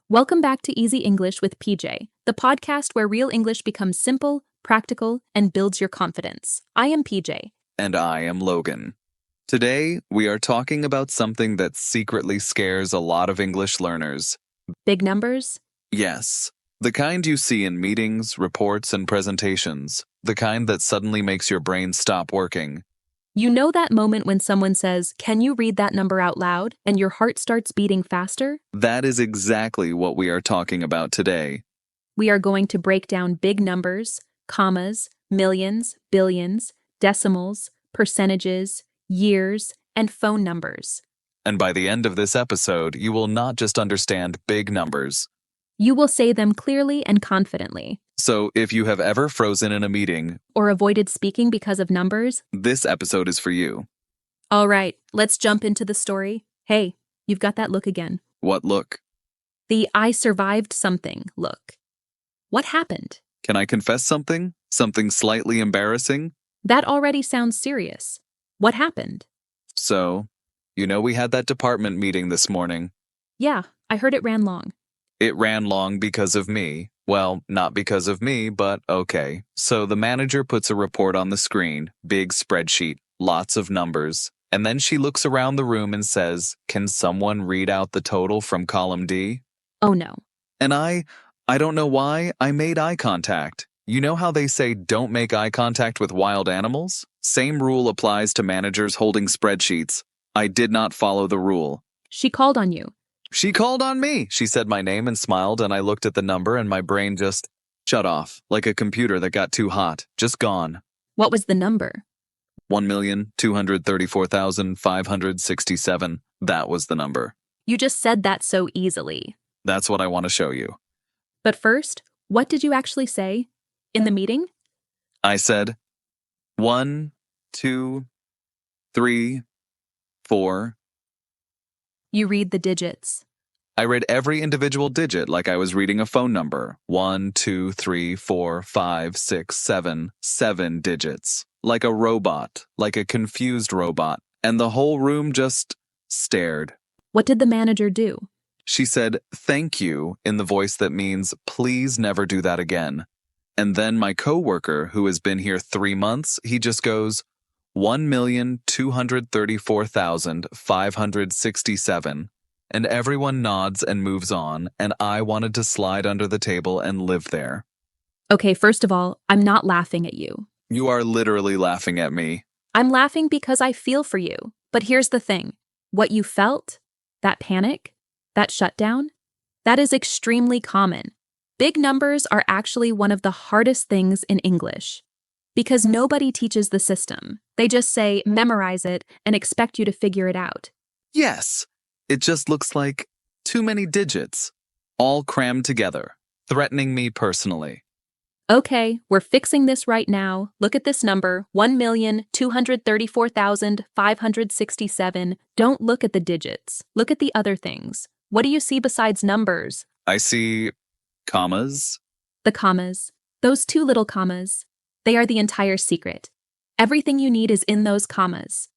Welcome back to Easy English with PJ, the podcast where real English becomes simple, practical, and builds your confidence. I am PJ. And I am Logan. Today, we are talking about something that secretly scares a lot of English learners. Big numbers? Yes, the kind you see in meetings, reports, and presentations. The kind that suddenly makes your brain stop working. You know that moment when someone says, "Can you read that number out loud?" and your heart starts beating faster? That is exactly what we are talking about today. We are going to break down big numbers, commas, millions, billions, decimals, percentages, years, and phone numbers. And by the end of this episode, you will not just understand big numbers. You will say them clearly and confidently. So if you have ever frozen in a meeting, Or avoided speaking because of numbers? this episode is for you. All right, let's jump into the story. Hey, you've got that look again. What look? The "I survived something" look. What happened? Can I confess something? Something slightly embarrassing? That already sounds serious. What happened? So, we had that department meeting this morning. Yeah, I heard it ran long. It ran long because of me. Well, not because of me, but okay. So the manager puts a report on the screen, big spreadsheet, lots of numbers. And then she looks around the room and says, "Can someone read out the total from column D?" Oh no. And I don't know why, I made eye contact. You know how they say don't make eye contact with wild animals? Same rule applies to managers holding spreadsheets. I did not follow the rule. She called on you. She called on me. She said my name and smiled, and I looked at the number and my brain just shut off, like a computer that got too hot, just gone. What was the number? 1,234,567. That was the number. You just said that so easily. That's what I want to show you. But first, what did you actually say? In the meeting? I said 1, 2, 3, 4. You read the digits. I read every individual digit like I was reading a phone number. 1, 2, 3, 4, 5, 6, 7. 7 digits. Like a robot, like a confused robot. And the whole room just stared. What did the manager do? She said, "Thank you," in the voice that means, "Please never do that again." And then my coworker, who has been here 3 months, he just goes, 1,234,567. And everyone nods and moves on, and I wanted to slide under the table and live there. Okay, first of all, I'm not laughing at you. You are literally laughing at me. I'm laughing because I feel for you. But here's the thing. What you felt, that panic, that shutdown, that is extremely common. Big numbers are actually one of the hardest things in English. Because nobody teaches the system. They just say, memorize it, and expect you to figure it out. Yes, it just looks like too many digits, all crammed together, threatening me personally. Okay, we're fixing this right now. Look at this number, 1,234,567. Don't look at the digits. Look at the other things. What do you see besides numbers? I see commas. The commas. Those two little commas. They are the entire secret. Everything you need is in those commas.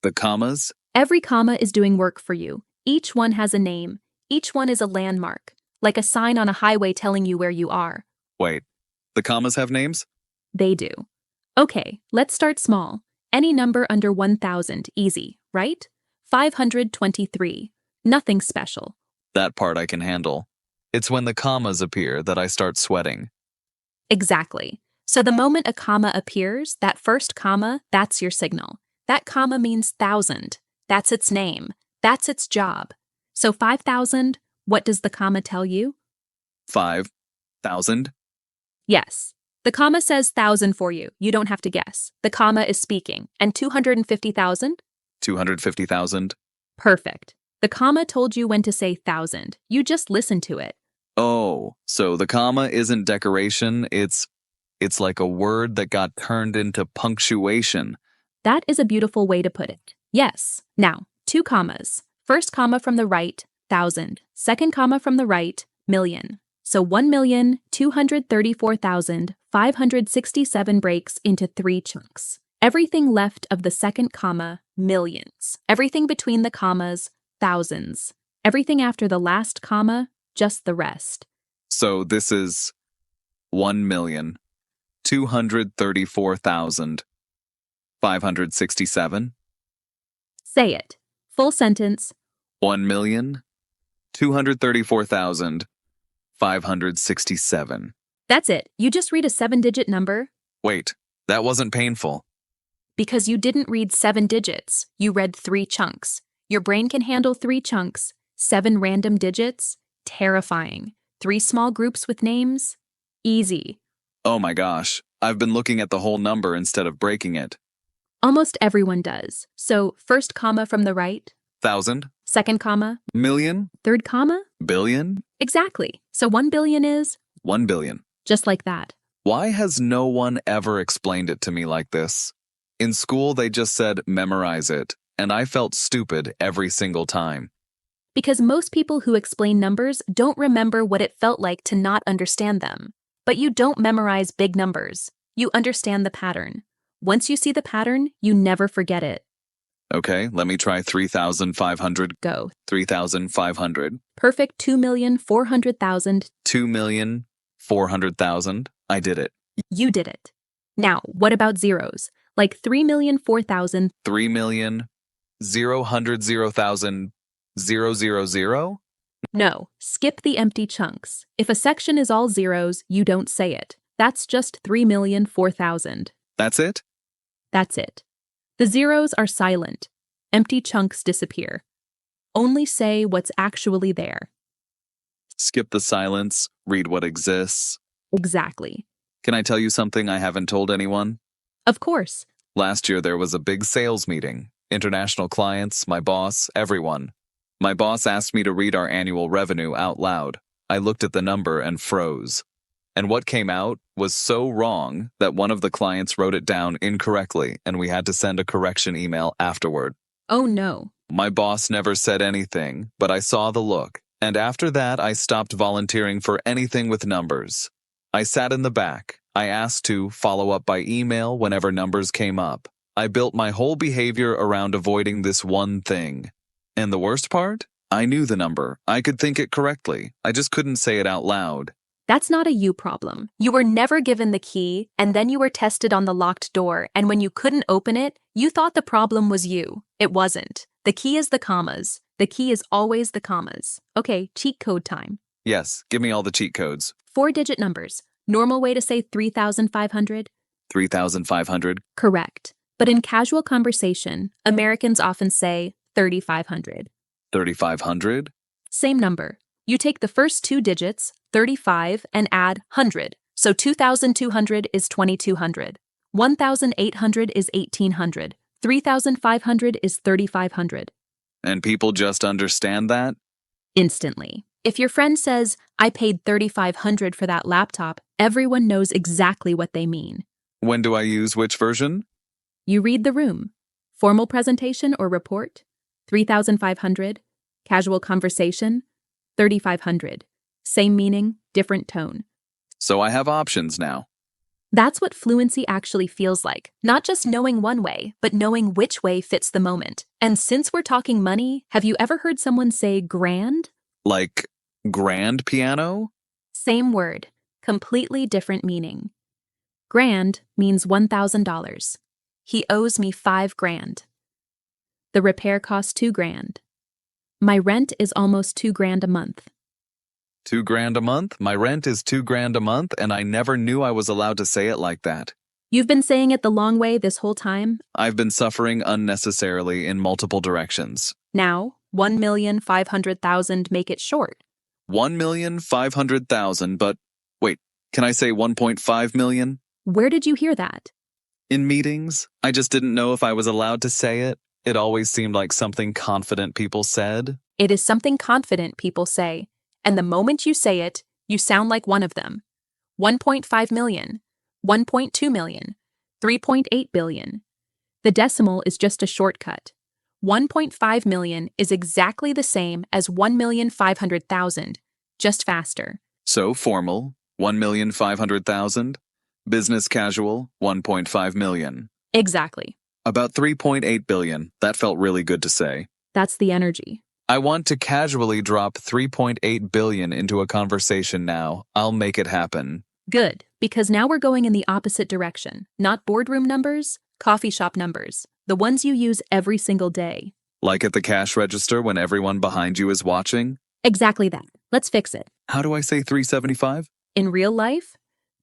The commas? Every comma is doing work for you. Each one has a name. Each one is a landmark, like a sign on a highway telling you where you are. Wait, the commas have names? They do. Okay, let's start small. Any number under 1,000, easy, right? 523. Nothing special. That part I can handle. It's when the commas appear that I start sweating. Exactly. So the moment a comma appears, that first comma, that's your signal. That comma means 1,000. That's its name. That's its job. So 5,000, what does the comma tell you? 5,000? Yes. The comma says 1,000 for you. You don't have to guess. The comma is speaking. And 250,000? 250,000? Perfect. The comma told you when to say 1,000. You just listen to it. Oh, so the comma isn't decoration, it's like a word that got turned into punctuation. That is a beautiful way to put it. Yes. Now, 2 commas. First comma from the right, 1,000. Second comma from the right, million. So 1,234,567 breaks into 3 chunks. Everything left of the second comma, millions. Everything between the commas, thousands. Everything after the last comma, just the rest. So this is 1,234,567? Say it. Full sentence. 1,234,567. That's it. You just read a 7-digit number. Wait, that wasn't painful. Because you didn't read 7 digits, you read 3 chunks. Your brain can handle 3 chunks, 7 random digits. Terrifying. 3 small groups with names. Easy. Oh my gosh, I've been looking at the whole number instead of breaking it. Almost everyone does. So, first comma from the right, 1,000? second comma, Million? third comma. Billion? Exactly. So 1 billion is 1 billion. just like that. Why has no one ever explained it to me like this? In school, they just said memorize it, and I felt stupid every single time. Because most people who explain numbers don't remember what it felt like to not understand them. But you don't memorize big numbers. You understand the pattern. Once you see the pattern, you never forget it. Okay, let me try 3,500. Go. 3,500. Perfect 2,400,000. 2,400,000. I did it. You did it. Now, what about zeros? Like 3,004,000. 3,000,000,000. No, skip the empty chunks. If a section is all zeros, you don't say it. That's just 3,004,000. That's it? That's it. The zeros are silent. Empty chunks disappear. Only say what's actually there. Skip the silence, read what exists. Exactly. Can I tell you something I haven't told anyone? Of course. Last year there was a big sales meeting. International clients, my boss, everyone. My boss asked me to read our annual revenue out loud. I looked at the number and froze. And what came out was so wrong that one of the clients wrote it down incorrectly and we had to send a correction email afterward. Oh no. My boss never said anything, but I saw the look. And after that, I stopped volunteering for anything with numbers. I sat in the back. I asked to follow up by email whenever numbers came up. I built my whole behavior around avoiding this one thing. And the worst part? I knew the number. I could think it correctly. I just couldn't say it out loud. That's not a you problem. You were never given the key, and then you were tested on the locked door, and when you couldn't open it, you thought the problem was you. It wasn't. The key is the commas. The key is always the commas. Okay, cheat code time. Yes, give me all the cheat codes. 4-digit numbers. Normal way to say 3,500? 3,500. Correct. But in casual conversation, Americans often say 3,500. 3,500. Same number. You take the first 2 digits, 35, and add 100. So 2,200 is 2,200. 1,800 is 1,800. 3,500 is 3,500. And people just understand that? Instantly. If your friend says, I paid 3,500 for that laptop, everyone knows exactly what they mean. When do I use which version? You read the room. Formal presentation or report? 3,500. Casual conversation? 3,500. Same meaning, different tone. So I have options now. That's what fluency actually feels like. Not just knowing one way, but knowing which way fits the moment. And since we're talking money, have you ever heard someone say grand? Like grand piano? Same word, completely different meaning. Grand means $1,000. He owes me $5,000. The repair costs $2,000. My rent is almost $2,000 a month. $2,000 a month? My rent is $2,000 a month, and I never knew I was allowed to say it like that. You've been saying it the long way this whole time? I've been suffering unnecessarily in multiple directions. Now, 1,500,000 make it short. 1,500,000, but wait, can I say 1.5 million? Where did you hear that? In meetings, I just didn't know if I was allowed to say it. It always seemed like something confident people said. It is something confident people say, and the moment you say it, you sound like one of them. 1.5 million, 1.2 million, 3.8 billion. The decimal is just a shortcut. 1.5 million is exactly the same as 1,500,000, just faster. So formal, 1,500,000. Business casual, 1.5 million. Exactly. About 3.8 billion. That felt really good to say. That's the energy. I want to casually drop 3.8 billion into a conversation now. I'll make it happen. Good, because now we're going in the opposite direction. Not boardroom numbers, coffee shop numbers. The ones you use every single day. Like at the cash register when everyone behind you is watching? Exactly that. Let's fix it. How do I say 375? In real life,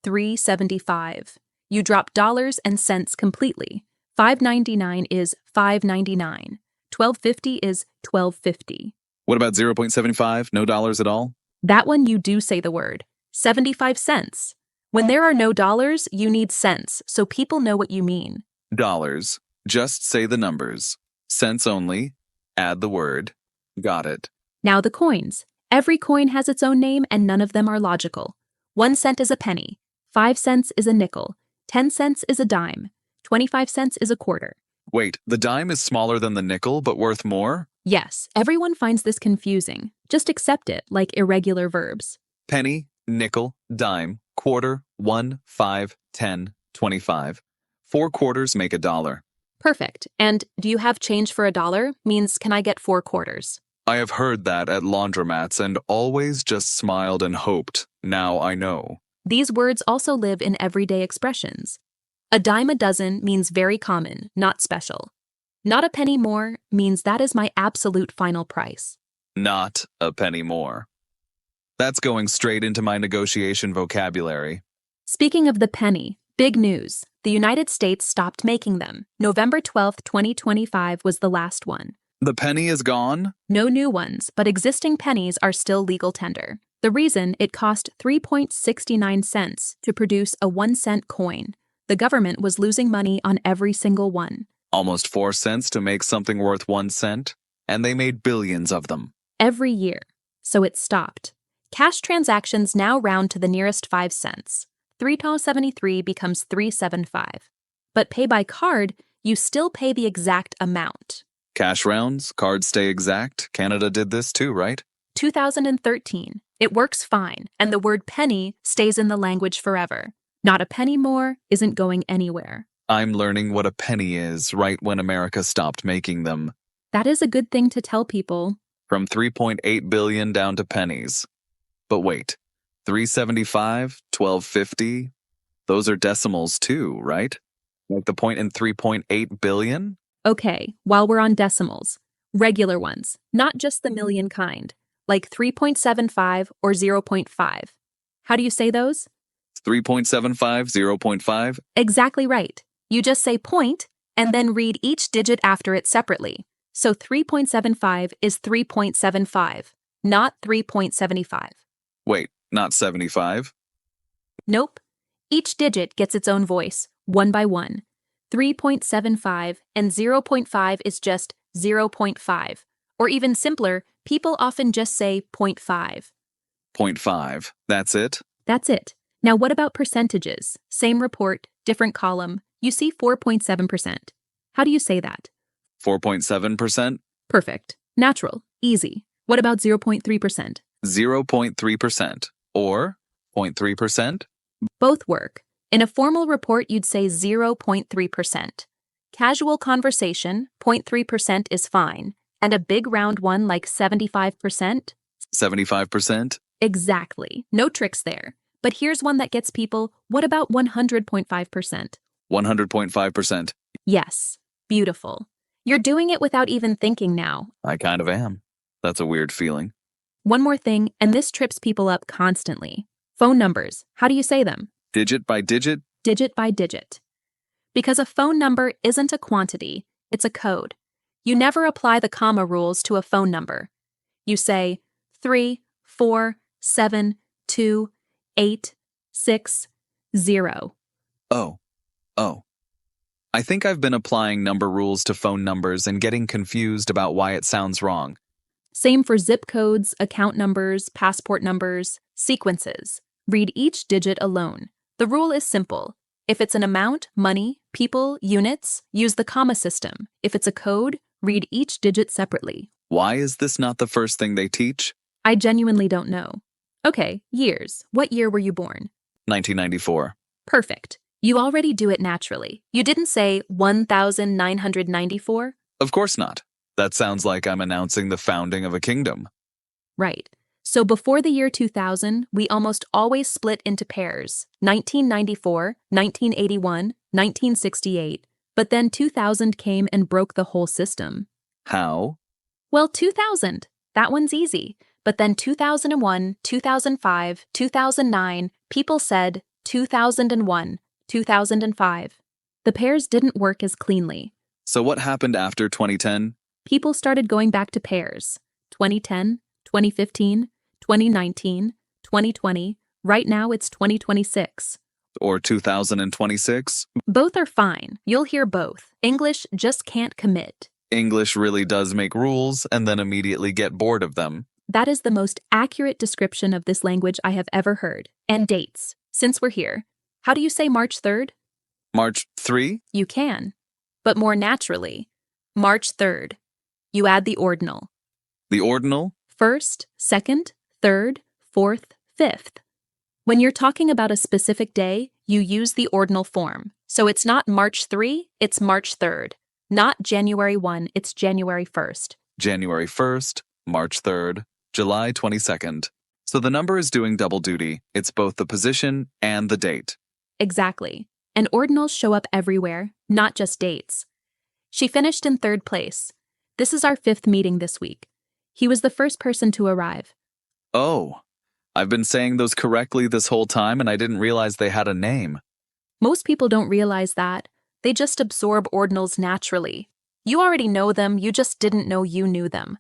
375. You drop dollars and cents completely. 5.99 is 5.99. 12.50 is 12.50. What about 0.75? No dollars at all? That one you do say the word. 75 cents. When there are no dollars, you need cents, so people know what you mean. Dollars. Just say the numbers. Cents only. Add the word. Got it. Now the coins. Every coin has its own name and none of them are logical. 1 cent is a penny. 5 cents is a nickel. 10 cents is a dime. 25 cents is a quarter. Wait, the dime is smaller than the nickel but worth more? Yes, everyone finds this confusing. Just accept it like irregular verbs. Penny, nickel, dime, quarter, 1, 5, 10, 25. 4 quarters make $1. Perfect. And do you have change for $1? Means can I get 4 quarters? I have heard that at laundromats and always just smiled and hoped. Now I know. These words also live in everyday expressions. A dime a dozen means very common, not special. Not a penny more means that is my absolute final price. Not a penny more. That's going straight into my negotiation vocabulary. Speaking of the penny, big news. The United States stopped making them. November 12th, 2025 was the last one. The penny is gone? No new ones, but existing pennies are still legal tender. The reason it cost 3.69 cents to produce a 1-cent coin. The government was losing money on every single one. Almost 4 cents to make something worth 1 cent, and they made billions of them. Every year. So it stopped. Cash transactions now round to the nearest 5 cents. $3.73 becomes $3.75. But pay by card, you still pay the exact amount. Cash rounds, cards stay exact. Canada did this too, right? 2013. It works fine, and the word penny stays in the language forever. Not a penny more isn't going anywhere. I'm learning what a penny is right when America stopped making them. That is a good thing to tell people. From 3.8 billion down to pennies. But wait, 375, 1250, those are decimals too, right? Like the point in 3.8 billion? Okay, while we're on decimals, regular ones, not just the million kind, like 3.75 or 0.5. How do you say those? 3.75, 0.5? Exactly right. You just say point and then read each digit after it separately. So 3.75 is 3.75, not 3.75. Wait, not 75? Nope. Each digit gets its own voice, one by one. 3.75 and 0.5 is just 0.5. Or even simpler, people often just say 0.5. 0.5, that's it? That's it. Now what about percentages? Same report, different column. You see 4.7%. How do you say that? 4.7%? Perfect. Natural. Easy. What about 0.3%? 0.3%. Or 0.3%? Both work. In a formal report, you'd say 0.3%. Casual conversation, 0.3% is fine. And a big round one like 75%? 75%? Exactly. No tricks there. But here's one that gets people, what about 100.5%? 100.5%. Yes. Beautiful. You're doing it without even thinking now. I kind of am. That's a weird feeling. One more thing, and this trips people up constantly. Phone numbers. How do you say them? Digit by digit? Digit by digit. Because a phone number isn't a quantity, it's a code. You never apply the comma rules to a phone number. You say 3, 4, 7, 2, 8, 6, 0. Oh. I think I've been applying number rules to phone numbers and getting confused about why it sounds wrong. Same for zip codes, account numbers, passport numbers, sequences. Read each digit alone. The rule is simple. If it's an amount, money, people, units, use the comma system. If it's a code, read each digit separately. Why is this not the first thing they teach? I genuinely don't know. Okay, years. What year were you born? 1994. Perfect. You already do it naturally. You didn't say 1994? Of course not. That sounds like I'm announcing the founding of a kingdom. Right. So before the year 2000, we almost always split into pairs: 1994, 1981, 1968. But then 2000 came and broke the whole system. How? Well, 2000. That one's easy. But then 2001, 2005, 2009, people said 2001, 2005. The pairs didn't work as cleanly. So what happened after 2010? People started going back to pairs: 2010, 2015, 2019, 2020. Right now it's 2026. Or 2026? Both are fine. You'll hear both. English just can't commit. English really does make rules and then immediately get bored of them. That is the most accurate description of this language I have ever heard. And dates. Since we're here, how do you say March 3rd? March 3? You can. But more naturally, March 3rd. You add the ordinal. The ordinal? First, second, third, fourth, fifth. When you're talking about a specific day, you use the ordinal form. So it's not March 3, it's March 3rd. Not January 1, it's January 1st. January 1st, March 3rd, July 22nd. So the number is doing double duty. It's both the position and the date. Exactly. And ordinals show up everywhere, not just dates. She finished in 3rd place. This is our 5th meeting this week. He was the first person to arrive. Oh, I've been saying those correctly this whole time and I didn't realize they had a name. Most people don't realize that. They just absorb ordinals naturally. You already know them, you just didn't know you knew them.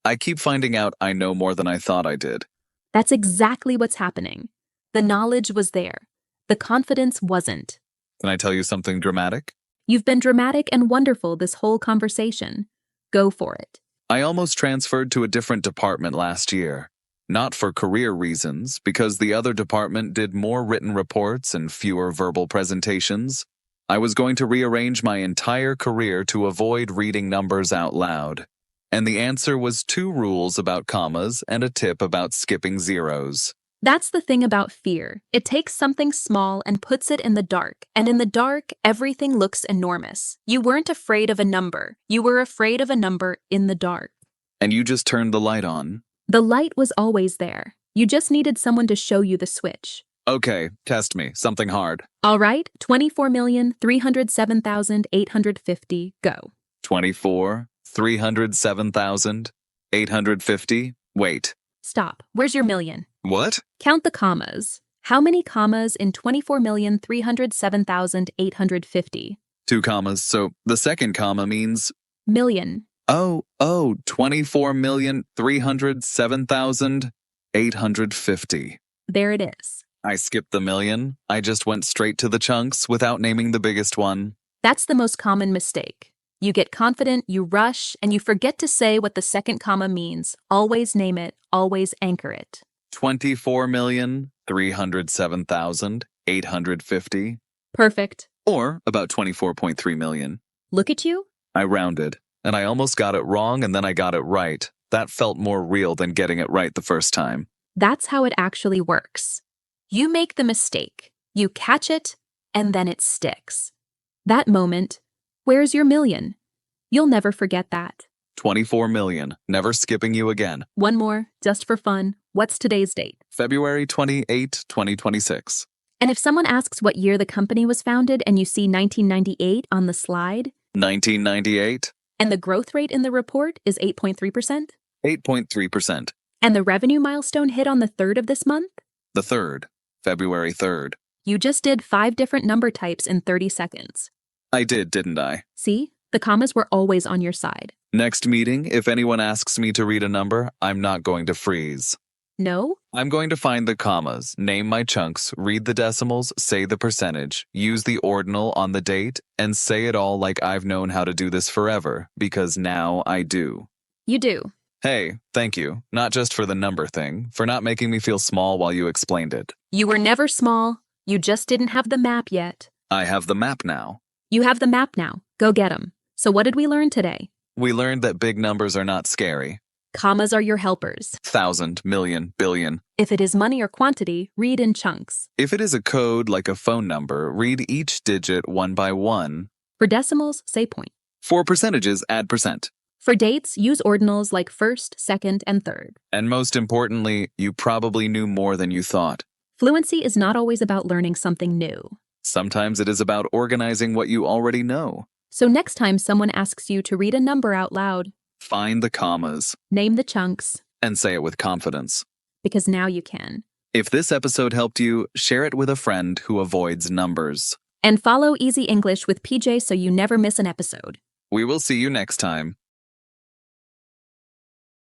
I keep finding out I know more than I thought I did. That's exactly what's happening. The knowledge was there. The confidence wasn't. Can I tell you something dramatic? You've been dramatic and wonderful this whole conversation. Go for it. I almost transferred to a different department last year. Not for career reasons, because the other department did more written reports and fewer verbal presentations. I was going to rearrange my entire career to avoid reading numbers out loud. And the answer was 2 rules about commas and a tip about skipping zeros. That's the thing about fear. It takes something small and puts it in the dark. And in the dark, everything looks enormous. You weren't afraid of a number. You were afraid of a number in the dark. And you just turned the light on. The light was always there. You just needed someone to show you the switch. Okay, test me. Something hard. All right, 24,307,850, go. 24,307,850. Wait. Stop. Where's your million? What? Count the commas. How many commas in 24,307,850? 2 commas, so the second comma means... Million. 24,307,850. There it is. I skipped the million. I just went straight to the chunks without naming the biggest one. That's the most common mistake. You get confident, you rush, and you forget to say what the second comma means. Always name it, always anchor it. 24,307,850. Perfect. Or about 24.3 million. Look at you. I rounded, and I almost got it wrong and then I got it right. That felt more real than getting it right the first time. That's how it actually works. You make the mistake, you catch it, and then it sticks. That moment, where's your million? You'll never forget that. 24 million. Never skipping you again. One more, just for fun. What's today's date? February 28, 2026. And if someone asks what year the company was founded and you see 1998 on the slide, 1998? and the growth rate in the report is 8.3%, 8.3%. and the revenue milestone hit on the 3rd of this month, The 3rd. February 3rd. you just did 5 different number types in 30 seconds. I did, didn't I? See? The commas were always on your side. Next meeting, if anyone asks me to read a number, I'm not going to freeze. No? I'm going to find the commas, name my chunks, read the decimals, say the percentage, use the ordinal on the date, and say it all like I've known how to do this forever, because now I do. You do. Hey, thank you. Not just for the number thing, for not making me feel small while you explained it. You were never small. You just didn't have the map yet. I have the map now. You have the map now. Go get 'em. So what did we learn today? We learned that big numbers are not scary. Commas are your helpers. 1,000, million, billion. If it is money or quantity, read in chunks. If it is a code like a phone number, read each digit one by one. For decimals, say point. For percentages, add percent. For dates, use ordinals like first, second, and third. And most importantly, you probably knew more than you thought. Fluency is not always about learning something new. Sometimes it is about organizing what you already know. So next time someone asks you to read a number out loud, Find the commas name the chunks, and say it with confidence. because now you can. If this episode helped you, share it with a friend who avoids numbers. And follow Easy English with PJ so you never miss an episode. We will see you next time.